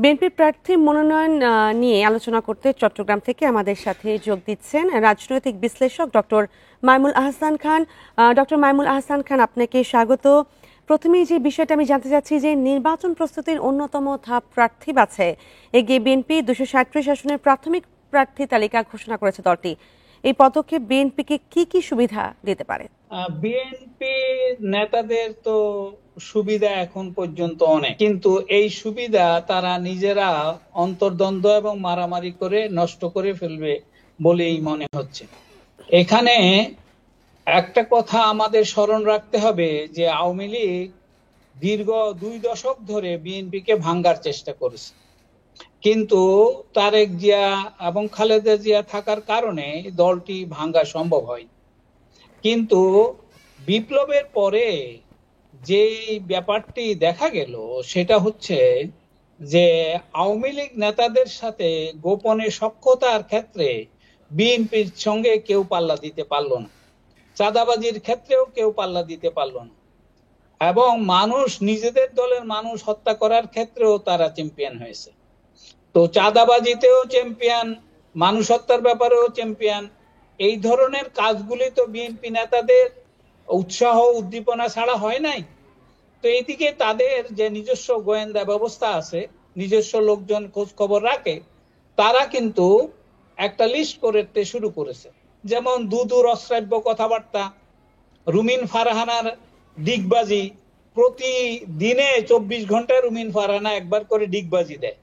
বিএনপির প্রার্থী মনোনয়ন নিয়ে আলোচনা করতে চট্টগ্রাম থেকে আমাদের সাথে যোগ দিচ্ছেন রাজনৈতিক বিশ্লেষক ডক্টর মাইমুল আহসান খান। ডক্টর মাইমুল আহসান খান, আপনাকে স্বাগত। প্রথমেই যে বিষয়টা আমি জানতে চাচ্ছি যে নির্বাচন প্রস্তুতির অন্যতম ধাপ প্রার্থী বাছাই। এগিয়ে বিএনপি 237 আসনের প্রাথমিক প্রার্থী তালিকা ঘোষণা করেছে দলটি। এই পদক্ষেপ বিএনপিকে কি কি সুবিধা দিতে পারে? বিএনপি নেতাদের তো সুবিধা এখন পর্যন্ত অনেক, কিন্তু এই সুবিধা তারা নিজেরা অন্তর্দ্বন্দ্ব এবং মারামারি করে নষ্ট করে ফেলবে বলেই মনে হচ্ছে। এখানে একটা কথা আমাদের স্মরণ রাখতে হবে যে আওয়ামী লীগ দীর্ঘ 2 দশক ধরে বিএনপিকে ভাঙ্গার চেষ্টা করেছে, কিন্তু তারেক জিয়া এবং খালেদা জিয়া থাকার কারণে দলটি ভাঙ্গা সম্ভব হয়। কিন্তু বিপ্লবের পরে যে ব্যাপারটি দেখা গেল সেটা হচ্ছে যে আওয়ামী লীগ নেতাদের সাথে গোপনে সখ্যতার ক্ষেত্রে বিএনপির সঙ্গে কেউ পাল্লা দিতে পারল না, চাঁদাবাজির ক্ষেত্রেও কেউ পাল্লা দিতে পারল না, এবং মানুষ নিজেদের দলের মানুষ হত্যা করার ক্ষেত্রেও তারা চ্যাম্পিয়ন হয়েছে। তো চাঁদাবাজিতেও চ্যাম্পিয়ন, মানুষ হত্যার ব্যাপারেও চ্যাম্পিয়ন। এই ধরনের কাজগুলি তো বিএনপি নেতাদের উৎসাহ উদ্দীপনা ছাড়া হয় নাই। তো এইদিকে তাদের যে নিজস্ব গোয়েন্দা ব্যবস্থা আছে, নিজস্ব লোকজন খোঁজ খবর রাখে, তারা কিন্তু একটা লিস্ট করতে শুরু করেছে। যেমন দুদূর অশ্রাব্য কথাবার্তা, রুমিন ফারহানার ডিগবাজি, প্রতিদিনে 24 ঘন্টায় রুমিন ফারহানা একবার করে ডিগবাজি দেয়।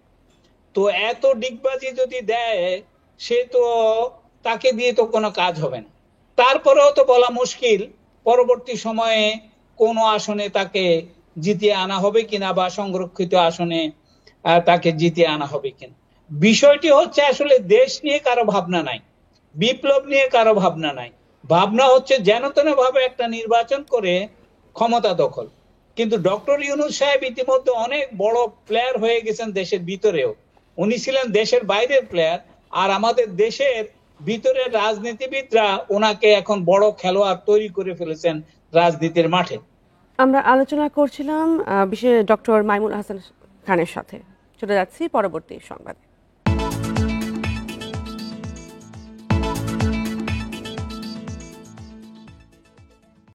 তো এত ডিগবাজি যদি দেয়, সে তো তাকে দিয়ে তো কোনো কাজ হবে না। তারপরেও তো বলা মুশকিল পরবর্তী সময়ে কোন আসনে তাকে জিতিয়ে আনা হবে কিনা, বা সংরক্ষিত আসনে তাকে জিতিয়ে আনা হবে কিনা। বিষয়টি হচ্ছে আসলে দেশ নিয়ে কারো ভাবনা নাই, বিপ্লব নিয়ে কারো ভাবনা নাই। ভাবনা হচ্ছে যেন তেন ভাবে একটা নির্বাচন করে ক্ষমতা দখল। কিন্তু ডক্টর ইউনূস সাহেব ইতিমধ্যে অনেক বড় প্লেয়ার হয়ে গেছেন দেশের ভিতরেও। উনি ছিলেন দেশের বাইরের প্লেয়ার, আর আমাদের দেশের ভিতরের রাজনীতিবিদরা ওনাকে এখন বড় খেলোয়াড় তৈরি করে ফেলেছেন রাজনীতির মাঠে। আমরা আলোচনা করছিলাম বিশেষ ডক্টর মাইমুল আহসান খানের সাথে। চলে যাচ্ছি পরবর্তী সংবাদে।